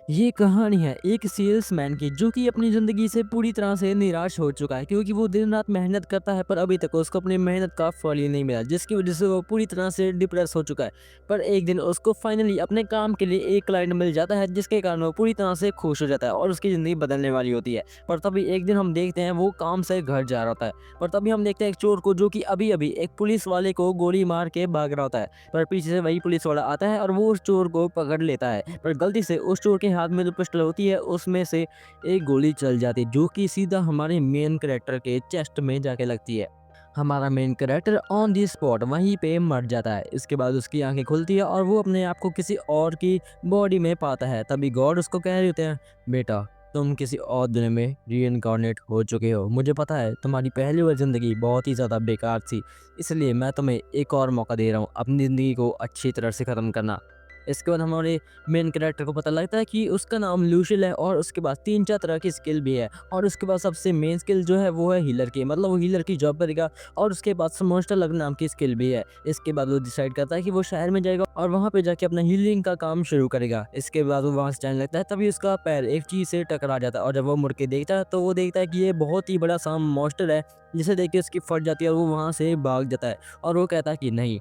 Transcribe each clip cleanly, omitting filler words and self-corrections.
ये कहानी है एक सेल्समैन की जो कि अपनी ज़िंदगी से पूरी तरह से निराश हो चुका है क्योंकि वो दिन रात मेहनत करता है पर अभी तक उसको अपनी मेहनत का फल ही नहीं मिला जिसकी वजह से वो पूरी तरह से डिप्रेस हो चुका है। पर एक दिन उसको फाइनली अपने काम के लिए एक क्लाइंट मिल जाता है जिसके कारण वो पूरी तरह से खुश हो जाता है और उसकी ज़िंदगी बदलने वाली होती है। पर तभी एक दिन हम देखते हैं वो काम से घर जा रहा होता है। पर तभी हम देखते हैं एक चोर को जो कि अभी अभी एक पुलिस वाले को गोली मार के भाग रहा होता है। पर पीछे से वही पुलिस वाला आता है और वो उस चोर को पकड़ लेता है। पर गलती से उस चोर के हाथ में जो पिस्टल होती है उसमें से एक गोली चल जाती है जो कि सीधा हमारे मेन कैरेक्टर के चेस्ट में जाके लगती है। हमारा main character on the spot वहीं पे मर जाता है। इसके बाद उसकी आंखें खुलती है और वो अपने आप को किसी और की बॉडी में पाता है। तभी गॉड उसको कह रहे होते हैं, बेटा तुम किसी और दुनिया में रीइंकार्नेट हो चुके हो। मुझे पता है तुम्हारी पहली वाली ज़िंदगी बहुत ही ज़्यादा बेकार थी, इसलिए मैं तुम्हें एक और मौका दे रहा हूँ अपनी ज़िंदगी को अच्छी तरह से ख़त्म करना। इसके बाद हमारे मेन कैरेक्टर को पता लगता है कि उसका नाम लूशिल है और उसके पास 3-4 तरह की स्किल भी है और उसके पास सबसे मेन स्किल जो है वो है हीलर की, मतलब वो हीलर की जॉब करेगा और उसके पास मॉन्स्टर लग नाम की स्किल भी है। इसके बाद वो डिसाइड करता है कि वो शहर में जाएगा और वहाँ पे जाके अपना हीलिंग का काम शुरू करेगा। इसके बाद वो वहाँ से जाने लगता है, तभी उसका पैर एक चीज़ से टकरा जाता है और जब वो मुड़ के देखता है तो वो देखता है कि ये बहुत ही बड़ा सा मॉन्स्टर है, जिसे देख के उसकी फट जाती है और वो वहाँ से भाग जाता है और वो कहता है कि नहीं,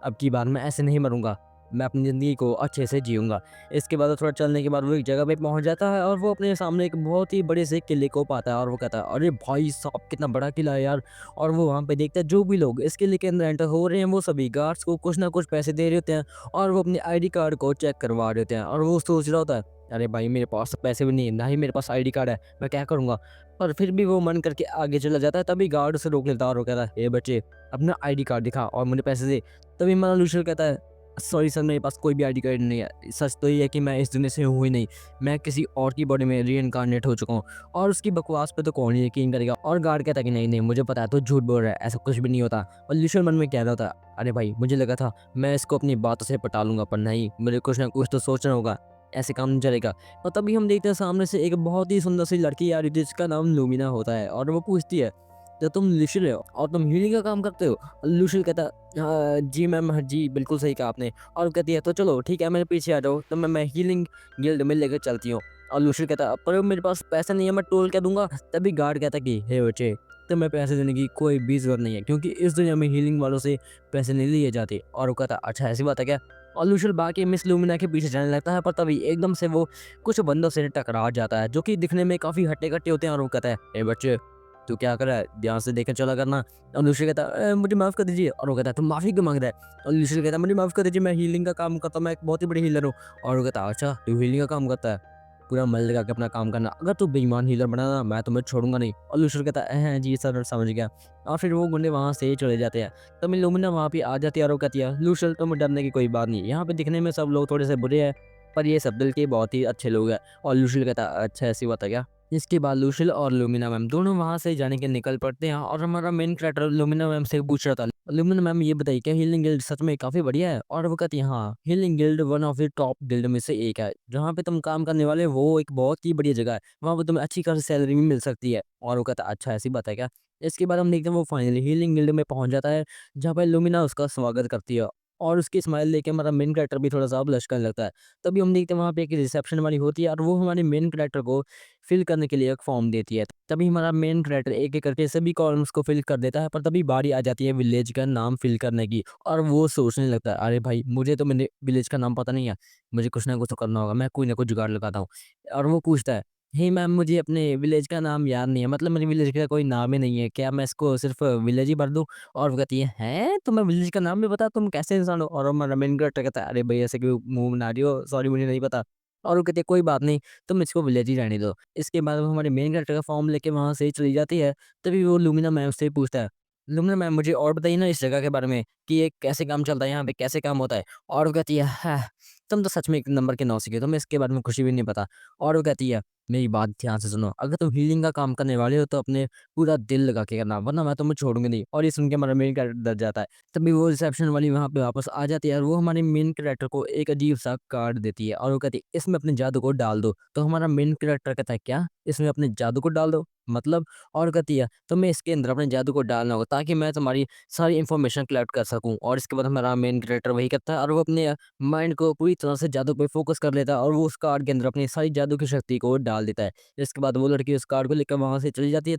अब की बार मैं ऐसे नहीं मरूँगा, मैं अपनी ज़िंदगी को अच्छे से जीऊँगा। इसके बाद थोड़ा चलने के बाद वो एक जगह पे पहुँच जाता है और वो अपने सामने एक बहुत ही बड़े से किले को पाता है और वो कहता है, अरे भाई साहब कितना बड़ा किला है यार। और वो वहाँ पे देखता है जो भी लोग इस किले के अंदर एंटर हो रहे हैं वो सभी गार्ड्स को कुछ ना कुछ पैसे दे रहे होते हैं और वो अपने आईडी कार्ड को चेक करवा रहे होते हैं और वो सोच रहा होता है, अरे भाई मेरे पास तो पैसे भी नहीं है, ना ही मेरे पास आईडी कार्ड है, मैं क्या करूँगा? पर फिर भी वो मन करके आगे चला जाता है, तभी गार्ड उसे रोक लेता है और वो कहता है, "ए बच्चे, अपना आईडी कार्ड दिखा और मुझे पैसे दे।" तभी हमारा लूशल कहता है, सॉरी सर मेरे पास कोई भी आईडी कार्ड नहीं है। सच तो ये है कि मैं इस दुनिया से हूँ ही नहीं। मैं किसी और की बॉडी में रीइन्कार्नेट हो चुका हूँ। और उसकी बकवास पे तो कौन ही यकीन करेगा। और गार्ड कहता है कि नहीं, नहीं मुझे पता है तू झूठ बोल रहा है, ऐसा कुछ भी नहीं होता। और लूशल मन में कह रहा था, अरे भाई मुझे लगा था मैं इसको अपनी बातों से पटा लूँगा, पर नहीं, मुझे कुछ ना कुछ तो सोचना होगा। ऐसे काम नहीं चलेगा। और तभी हम देखते हैं सामने से एक बहुत ही सुंदर सी लड़की आ रही है जिसका नाम लूमिना होता है और वो पूछती है, तो तुम लूशल हो और तुम हीलिंग का काम करते हो? लूशल कहता है, हाँ, जी मैम, हाँ जी, बिल्कुल सही कहा आपने। और कहती है, तो चलो ठीक है मेरे पीछे आ जाओ, तो मैं हीलिंग गिल्ड में लेकर चलती हूँ। और लूशल कहता है, पर मेरे पास पैसा नहीं है, मैं टोल क्या दूँगा? तभी गार्ड कहता है कि हे बच्चे, तुम्हें पैसे देने की कोई भी ज़रूरत नहीं है क्योंकि इस दुनिया में हीलिंग वालों से पैसे नहीं लिए जाते। और वो कहता है, अच्छा ऐसी बात है क्या? और लूशल भाग के मिस लूमिना के पीछे जाने लगता है, पर तभी एकदम से वो कुछ बंदों से टकरा जाता है जो कि दिखने में काफ़ी हट्टे-कट्टे होते हैं और वो कहता है, हे बच्चे, तू क्या कर रहा है? ध्यान से देखकर चला करना। और लूशियल कहता है, मुझे माफ़ कर दीजिए। और वो कहता है, तुम माफ़ी क्यों माँग रहा है? और लूशियल कहता है, मुझे माफ़ कर दीजिए, मैं हीलिंग का काम करता हूँ, मैं एक बहुत ही बड़ी हीलर हूँ। और वो कहता है, अच्छा तू हीलिंग का काम करता है? पूरा मन लगा के अपना काम करना। अगर तू बेईमान हीलर बना ना, मैं तुम्हें छोड़ूँगा नहीं। और लूशियल कहता है, हैं जी सर, समझ गया। और फिर वो गुंडे वहाँ से चले जाते हैं। तब लुमिना वहाँ पे आ जाती है और वो कहती है, लूशियल तुम डरने की कोई बात नहीं है। यहाँ पे दिखने में सब लोग थोड़े से बुरे हैं, पर ये सब दिल के बहुत ही अच्छे लोग हैं। और लूशियल कहता है, अच्छा ऐसी बात है क्या? इसके बाद लूशिल और लुमिना मैम दोनों वहाँ से जाने के निकल पड़ते हैं और हमारा मेन कैरेक्टर लुमिना मैम से पूछ रहा था, लुमिना मैम ये बताइए क्या हीलिंग गिल्ड सच में काफ़ी बढ़िया है? और वो कहती है, हाँ, healing guild one of the top guild में से एक है। जहाँ पे तुम काम करने वाले हो वो एक बहुत ही बढ़िया जगह है। वहाँ पे तुम्हें अच्छी खासी सैलरी भी मिल सकती है। और वो कहता है, अच्छा ऐसी बात है क्या? इसके बाद हम देखते हैं वो फाइनली हीलिंग गिल्ड में पहुँच जाता है, जहाँ पे लुमिना उसका स्वागत करती है और उसकी स्माइल देख के हमारा मेन कैरेक्टर भी थोड़ा-सा ब्लश करने लगता है। तभी हम देखते हैं वहाँ पे एक रिसेप्शन वाली होती है और वो हमारे मेन कैरेक्टर को फिल करने के लिए एक फॉर्म देती है। तभी हमारा मेन कैरेक्टर एक-एक करके सभी कॉलम्स को फिल कर देता है, पर तभी बारी आ जाती है विलेज का नाम फिल करने की और वो सोचने लगता है, अरे भाई मुझे तो मेरे विलेज का नाम पता नहीं है, मुझे कुछ ना कुछ तो करना होगा, मैं कोई ना कोई जुगाड़ लगाता हूँ। और वो पूछता है, हे मैम मुझे अपने विलेज का नाम याद नहीं है, मतलब मेरे विलेज का कोई नाम ही नहीं है, क्या मैं इसको सिर्फ़ विलेज ही भर दूँ? और वो कहती है, हैं? तुम्हें विलेज का नाम भी पता है? तुम कैसे इंसान हो? और हमारा मेन कैरेक्टर कहता है, अरे भई ऐसे क्यों मुँह बना रही हो? सॉरी मुझे नहीं पता। और वो कहती है, कोई बात नहीं, तुम इसको विलेज ही रहने दो। इसके बाद वो हमारे मेन कैरेक्टर का फॉर्म लेके वहाँ से चली जाती है, तभी वो लुमिना मैम से पूछता है, लुमिना मैम मुझे और बताइए ना इस जगह के बारे में कि ये कैसे काम चलता है यहाँ पे, कैसे काम होता है? और वो कहती है, तुम तो सच में एक नंबर के नौसिख हो, तुम्हें इसके बारे में कुछ भी नहीं पता। और वो कहती है, मेरी बात ध्यान से सुनो, अगर तुम हीलिंग का काम करने वाले हो तो अपने पूरा दिल लगा के करना, वरना मैं तुम्हें छोड़ूंगी नहीं। और ये सुन के हमारा मेन कैरेक्टर डर जाता है। तभी वो रिसेप्शन वाली वहाँ पे वापस आ जाती है और वो हमारे मेन कैरेक्टर को एक अजीब सा कार्ड देती है और वो कहती है इसमें अपने जादू को डाल दो। तो हमारा मेन कैरेक्टर कहता है क्या, इसमें अपने जादू को डाल दो, मतलब? और कहती है तो मैं इसके अंदर अपने जादू को डालना होगा ताकि मैं तुम्हारी सारी इन्फॉर्मेशन कलेक्ट कर सकूं। और इसके बाद हमारा मेन कैरेक्टर वही करता है और वो अपने माइंड को पूरी तरह से जादू पे फोकस कर लेता है और वो उस कार्ड के अंदर अपनी सारी जादू की शक्ति को डाल देता है। इसके बाद वो लड़की उस कार्ड को लेकर वहाँ से चली जाती है।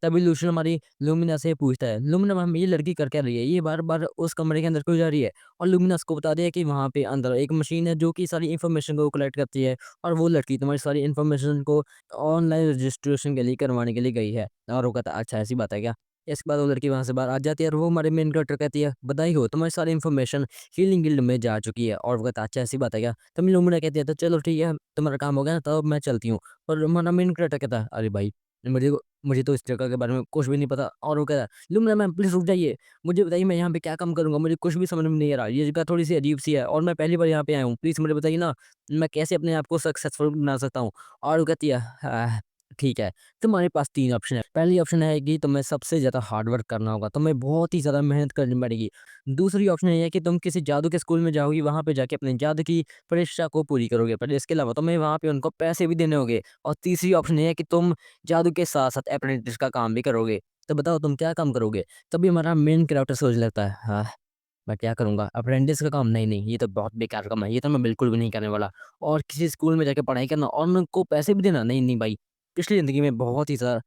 तभी लूशियन हमारी लुमिना से पूछता है, लुमिना मैम ये लड़की कर क्या रही है? ये बार-बार उस कमरे के अंदर क्यों जा रही है? और लुमिना उसको बता दिया कि वहाँ पे अंदर एक मशीन है जो कि सारी इन्फॉर्मेशन को कलेक्ट करती है और वो लड़की तुम्हारी सारी इन्फॉर्मेशन को ऑनलाइन रजिस्ट्रेशन के लिए करवाने के लिए गई है। और वो कहता है अच्छा ऐसी बात है क्या? इसके बाद वो लड़की वहाँ से बाहर आ जाती है और वो हमारे मेन कैरेक्टर कहती है बधाई हो, तुम्हारी सारी इन्फॉर्मेशन हीलिंग गिल्ड में जा चुकी है। और वो कहता है अच्छा ऐसी बात है क्या? तब लुमिना कहती है तो चलो ठीक है, तुम्हारा काम हो गया ना, तो अब मैं चलती हूँ। और हमारा मेन कैरेक्टर कहता है अरे भाई, मुझे मुझे तो इस जगह के बारे में कुछ भी नहीं पता। और वो कह रहा है लुमिना मैम प्लीज़ रुक जाइए, मुझे बताइए मैं यहाँ पे क्या काम करूँगा? मुझे कुछ भी समझ में नहीं आ रहा। ये जगह थोड़ी-सी अजीब-सी है और मैं पहली बार यहाँ पे आया हूँ। प्लीज़ मुझे बताइए ना, मैं कैसे अपने आप को सक्सेसफुल बना सकता हूँ? और वो कहती है ठीक है, तुम्हारे पास 3 ऑप्शन है। पहली ऑप्शन है कि तुम्हें सबसे ज़्यादा हार्ड वर्क करना होगा, तुम्हें बहुत ही ज़्यादा मेहनत करनी पड़ेगी। दूसरी ऑप्शन ये है कि तुम किसी जादू के स्कूल में जाओगी, वहाँ पे जाके अपने जादू की परीक्षा को पूरी करोगे। पर इसके अलावा तुम्हें वहाँ पे उनको पैसे भी देने होंगे। और तीसरी ऑप्शन ये है कि तुम जादू के साथ-साथ अप्रेंटिस का काम भी करोगे। तो बताओ तुम क्या काम करोगे? तभी हमारा मेन कैरेक्टर सोचने लगता है, हाँ, मैं क्या करूँगा? अप्रेंटिस का काम? नहीं, नहीं, ये तो बहुत बेकार काम है, ये तो मैं बिल्कुल भी नहीं करने वाला। और किसी स्कूल में जाके पढ़ाई करना और उनको पैसे भी देना? नहीं, नहीं भाई। पिछली ज़िंदगी में बहुत ही ज़्यादा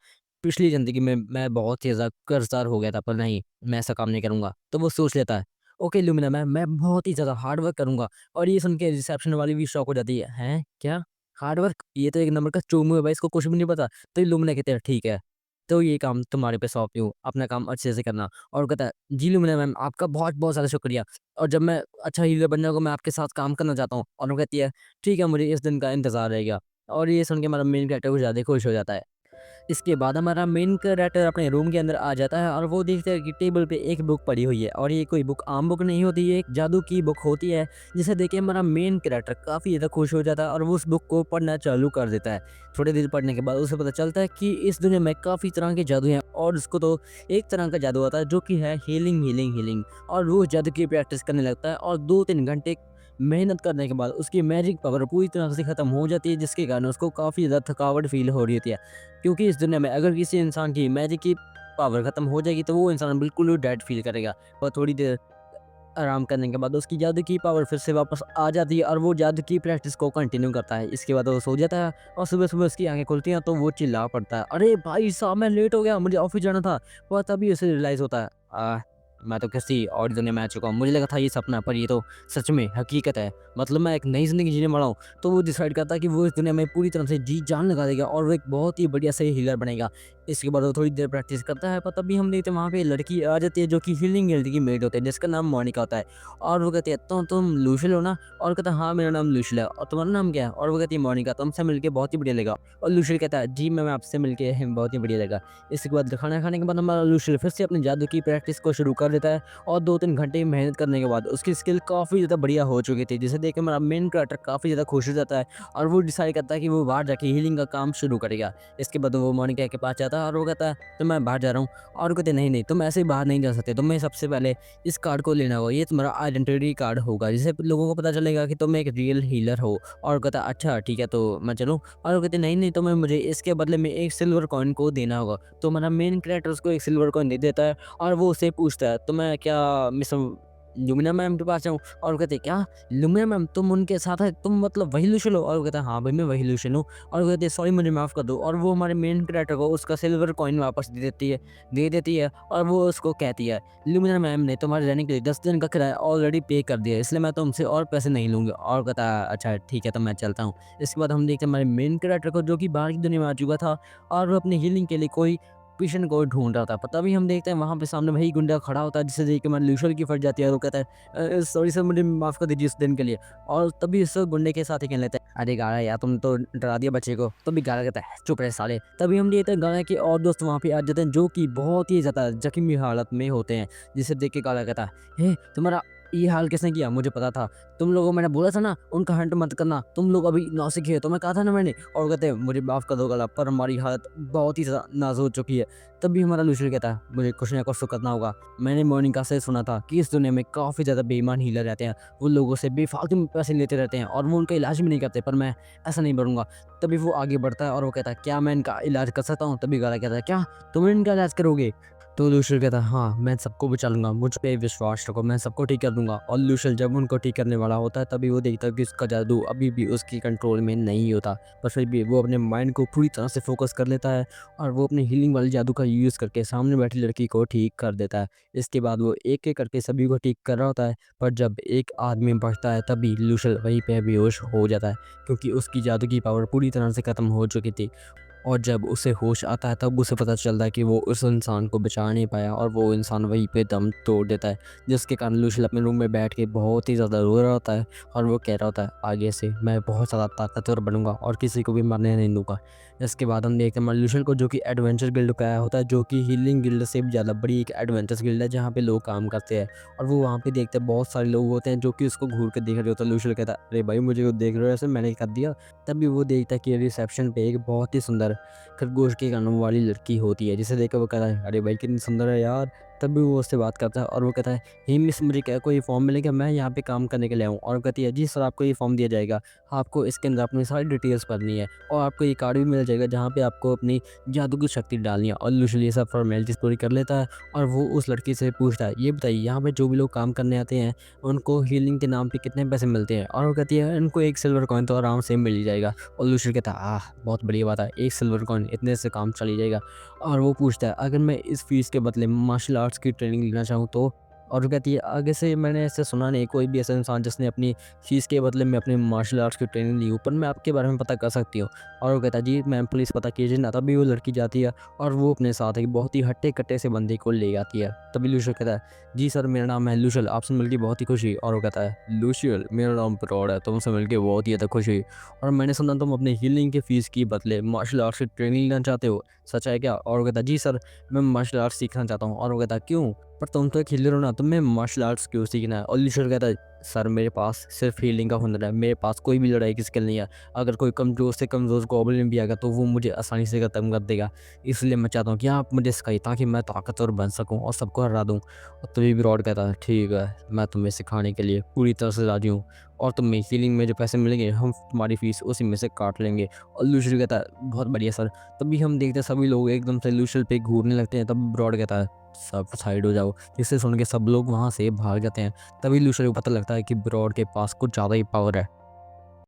पिछली ज़िंदगी में मैं बहुत ही ज़्यादा कर्ज़दार हो गया था, पर नहीं, मैं ऐसा काम नहीं करूँगा। तो वो सोच लेता है, ओके लुमिना मैम, मैं बहुत ही ज़्यादा हार्ड वर्क करूँगा। और ये सुन के रिसेप्शन वाली भी शॉक हो जाती है, हैं? क्या? Hard work? ये तो एक नंबर का चोमू है भाई, इसको कुछ भी नहीं पता। तो लुमिना कहते हैं, ठीक है, तो ये काम तुम्हारे पे सौंपती हूँ, अपना काम अच्छे से करना। और कहता है, जी लुमिना मैम, आपका बहुत-बहुत ज़्यादा शुक्रिया। और जब मैं अच्छा हीलर बन जाऊँगा, मैं आपके साथ काम करना चाहता हूँ। और वो कहती है, ठीक है, मुझे इस दिन का इंतज़ार रहेगा। और ये सुन के हमारा मेन कैरेक्टर कुछ ज़्यादा ही खुश हो जाता है। इसके बाद हमारा मेन कैरेक्टर अपने रूम के अंदर आ जाता है और वो देखता है कि टेबल पे एक बुक पड़ी हुई है और ये कोई बुक आम बुक नहीं होती, ये एक जादू की बुक होती है, जिसे देख के हमारा मेन कैरेक्टर काफ़ी ज़्यादा खुश हो जाता है और वो उस बुक को पढ़ना चालू कर देता है। थोड़ी देर पढ़ने के बाद उसे पता चलता है कि इस दुनिया में काफ़ी तरह के जादू हैं और उसको तो एक तरह का जादू आता है जो कि है हीलिंग, हीलिंग, हीलिंग। और वो जादू की प्रैक्टिस करने लगता है और 2-3 घंटे मेहनत करने के बाद उसकी मैजिक पावर पूरी तरह से खत्म हो जाती है, जिसके कारण उसको काफ़ी ज़्यादा थकावट फ़ील हो रही होती है। क्योंकि इस दुनिया में अगर किसी इंसान की मैजिक की पावर खत्म हो जाएगी तो वो इंसान बिल्कुल ही डेड फ़ील करेगा। और थोड़ी देर आराम करने के बाद उसकी जादू की पावर फिर से वापस आ जाती है और वो जादू की प्रैक्टिस को कंटिन्यू करता है। इसके बाद वो सो जाता है और सुबह-सुबह उसकी आँखें खुलती हैं तो वो चिल्ला पड़ता है, "अरे भाई साहब मैं लेट हो गया, मुझे ऑफ़िस जाना था।" और तभी उसे रियलाइज़ होता है, मैं तो किसी और दुनिया में आ चुका हूँ। मुझे लगा था ये सपना, पर ये तो सच में हकीकत है। मतलब मैं एक नई ज़िंदगी जीने वाला हूँ। तो वो डिसाइड करता है कि वो इस दुनिया में पूरी तरह से जी-जान लगा देगा और वो एक बहुत ही बढ़िया से हीलर बनेगा। इसके बाद वो थोड़ी देर प्रैक्टिस करता है, पर तभी हम देखते हैं वहाँ पे एक लड़की आ जाती है जो कि हीलिंग गिल्ड की मेड होती है, जिसका नाम मोनिका होता है। और वो कहती है, "तो तुम लूशियल हो ना?" और कहता है, "हाँ, मेरा नाम लूशियल है। और तुम्हारा नाम क्या है?" और वो कहती है, "मोनिका, तुमसे मिलके बहुत ही बढ़िया लगा।" और लूशियल कहता है, "जी, मैम आपसे मिलके बहुत ही बढ़िया लगा।" इसके बाद खाना खाने के बाद हमारा लूशियल फिर से अपनी जादू की प्रैक्टिस को शुरू कर देता है और 2-3 घंटे मेहनत करने के बाद उसकी स्किल काफ़ी ज़्यादा बढ़िया हो चुकी थी, जिसे देख के हमारा मेन कैरेक्टर काफ़ी ज़्यादा खुश हो जाता है और वो डिसाइड करता है कि वो बाहर जाके हीलिंग का काम शुरू करेगा। इसके बाद वो मोनिका के पास जाता है और वो कहता है, "तो मैं बाहर जा रहा हूँ।" और वो कहते हैं, "नहीं, नहीं, तुम ऐसे ही बाहर नहीं जा सकते। तुम्हें सबसे पहले इस कार्ड को लेना होगा। ये तुम्हारा आइडेंटिटी कार्ड होगा, जिससे लोगों को पता चलेगा कि तुम एक रियल हीलर हो।" और वो कहता है, "अच्छा ठीक है, तो मैं चलूँ?" और वो कहते हैं, "नहीं, नहीं, तुम्हें मुझे इसके बदले में एक सिल्वर कॉइन को देना होगा।" तो हमारा मेन कैरेक्टर उसको एक सिल्वर कॉइन दे देता है और वो उससे पूछता है, "तो मैं क्या मिस लुमिना मैम के पास जाऊँ?" और वो कहते हैं, "क्या? लुमिना मैम तुम उनके साथ है? तुम मतलब वही लूशियल हो?" और वो कहता है, "हाँ भाई, मैं वही लूशियल हूँ।" और वो कहते हैं, "सॉरी मुझे माफ़ कर दो।" और वो हमारे मेन कैरेक्टर को उसका सिल्वर कॉइन वापस दे देती है और वो उसको कहती है, "लुमिना मैम ने तुम्हारे रहने के लिए 10 दिन का किराया ऑलरेडी पे कर दिया है, इसलिए मैं तुमसे और पैसे नहीं लूँगी।" और कहता है, "अच्छा ठीक है, तो मैं चलता हूँ।" इसके बाद हम देखते हैं हमारे मेन कैरेक्टर को जो कि बाहर की दुनिया में आ चुका था और वो अपनी हीलिंग के लिए कोई पेशेंट को ढूँढ रहा था। पर तभी हम देखते हैं वहाँ पे सामने वही गुंडा खड़ा होता है, जिसे देख के हमारी लूशियल की फट जाती है और वो कहता है, सॉरी सर, मुझे माफ़ कर दीजिए इस दिन के लिए।" और तभी उस गुंडे के साथ ही कहने लगता है, "अरे गाड़ा यार, तुम तो डरा दिया बच्चे को।" तभी गाड़ा कहता है, "चुप रहे साले।" तभी हम देखते हैं गाड़ा के और दोस्त वहाँ पे आ जाते हैं जो कि बहुत ही ज़्यादा जख्मी हालत में होते हैं, जिसे देख के गाड़ा कहता है, "हे तुम्हारा ये हाल किसने किया? मुझे पता था। तुम लोगों को मैंने बोला था ना उनका हंट मत करना, तुम लोग अभी नौसिखिए, तुम्हें कहा था ना मैंने। और कहते हैं मुझे माफ़ कर दो गला, पर हमारी हालत बहुत ही ज़्यादा नाज़ुक हो चुकी है। तब भी हमारा लूशियल कहता है मुझे कुछ ना कुछ तो करना होगा। मैंने मोनिका से सुना था कि इस दुनिया में काफ़ी ज़्यादा बेईमान हीलर रहते हैं। वो लोगों से बेफ़ालतू में पैसे लेते रहते हैं और वो उनका इलाज भी नहीं करते, पर मैं ऐसा नहीं करूँगा। तभी वो आगे बढ़ता है और वो कहता है क्या मैं इनका इलाज कर सकता हूँ? तभी गला कहता है क्या तुम इनका इलाज करोगे? तो लूशियल कहता है हाँ, मैं सबको बचा लूँगा, मुझ पे विश्वास रखो, मैं सबको ठीक कर दूँगा। और लूशियल जब उनको ठीक करने वाला होता है तभी वो देखता है कि उसका जादू अभी भी उसकी कंट्रोल में नहीं होता। पर फिर भी वो अपने माइंड को पूरी तरह से फ़ोकस कर लेता है और वो अपने हीलिंग वाले जादू का यूज़ करके सामने बैठी लड़की को ठीक कर देता है। इसके बाद वो एक-एक करके सभी को ठीक कर रहा होता है, पर जब एक आदमी बढ़ता है तभी लूशियल वहीं पे बेहोश हो जाता है, क्योंकि उसकी जादू की पावर पूरी तरह से ख़त्म हो चुकी थी। और जब उसे होश आता है तब उसे पता चलता है कि वो उस इंसान को बचा नहीं पाया और वो इंसान वहीं पे दम तोड़ देता है, जिसके कारण लूशियल अपने रूम में बैठ के बहुत ही ज़्यादा रो रहा होता है और वो कह रहा होता है आगे से मैं बहुत ज़्यादा ताकतवर बनूंगा और किसी को भी मरने नहीं दूंगा। इसके बाद हम देखते हैं लूशियल को, जो कि एडवेंचर गिल्ड का आया होता है, जो कि हीलिंग गिल्ड से भी ज़्यादा बड़ी एक एडवेंचर गिल्ड है जहाँ पे लोग काम करते हैं। और वो वहाँ पे देखते हैं बहुत सारे लोग होते हैं जो कि उसको घूर के देख रहे होते हैं। लूशियल कहता है अरे भाई मुझे वो देख रहे हो ऐसे, मैंने कर दिया। तभी वो देखता है कि रिसेप्शन पे एक बहुत ही सुंदर खरगोश के कानों वाली लड़की होती है, जिसे देखकर वो कहता है अरे भाई कितनी सुंदर है यार। तब भी वो उससे बात करता है और वो कहता है हे मिस, मुझे क्या कोई फॉर्म मिलेगा, मैं यहाँ पे काम करने के लिए आऊँ। और वो कहती है जी सर आपको ये फॉर्म दिया जाएगा, आपको इसके अंदर अपनी सारी डिटेल्स भरनी है और आपको ये कार्ड भी मिल जाएगा जहाँ पे आपको अपनी जादू की शक्ति डालनी है। और लूशियल ये सब फॉर्मेलिटीज़ पूरी कर लेता है और वो उस लड़की से पूछता है ये बताइए यहाँ पे जो भी लोग काम करने आते हैं उनको हीलिंग के नाम पे कितने पैसे मिलते हैं? और वो कहती है इनको 1 सिल्वर कॉइन तो आराम से मिल ही जाएगा। और लूशियल कहता है बहुत बढ़िया बात है, 1 सिल्वर कॉइन इतने से काम चल ही जाएगा। और वो पूछता है अगर मैं इस फीस के बदले मार्शल आर्ट्स की ट्रेनिंग लेना चाहूँ तो? और वो कहती है आगे से मैंने ऐसे सुना नहीं कोई भी ऐसा इंसान जिसने अपनी फीस के बदले में अपनी मार्शल आर्ट्स की ट्रेनिंग ली हो, पर मैं आपके बारे में पता कर सकती हूँ। और वो कहता है जी मैम प्लीज़ पता कीजिए ना। तभी वो लड़की जाती है और वो अपने साथ एक बहुत ही हट्टे-कट्टे से बंदे को ले आती है। तभी लूशियल कहता है जी सर मेरा नाम है लूशियल, आपसे मिलके बहुत ही खुशी। और वो कहता है लूशियल मेरा नाम प्राउड है, तुमसे मिलके बहुत ही ज़्यादा खुशी। और मैंने सुना तुम अपने हीलिंग की फ़ीस की बदले मार्शल आर्ट्स की ट्रेनिंग लेना चाहते हो, सच है क्या? और वो कहता है जी सर मैं मार्शल आर्ट्स सीखना चाहता हूँ। और वो कहता है क्यों? पर तुम तो एक हीलर हो ना, तुम्हें मार्शल आर्ट्स क्यों सीखना है? और लूशियल कहता है सर मेरे पास सिर्फ हीलिंग का हुनर है, मेरे पास कोई भी लड़ाई की स्किल नहीं है। अगर कोई कमज़ोर से कमज़ोर गॉब्लिन भी आएगा तो वो मुझे आसानी से ख़त्म कर देगा। इसलिए मैं चाहता हूँ कि आप मुझे सिखाइए ताकि मैं ताकतवर बन सकूँ और सबको हरा दूँ। और तभी विराट कहता है ठीक है, मैं तुम्हें सिखाने के लिए पूरी तरह से राज़ी हूँ और तुम्हें हीलिंग में जो पैसे मिलेंगे हम तुम्हारी फ़ीस उसी में से काट लेंगे। और लूशियल कहता है बहुत बढ़िया सर। तभी हम देखते हैं सभी लोग एकदम से लूशियल पे घूरने लगते हैं। तब विराट कहता है सब साइड हो जाओ, जिसे सुन के सब लोग वहाँ से भाग जाते हैं। तभी लूशियल को पता लगता है कि विराट के पास कुछ ज़्यादा ही पावर है।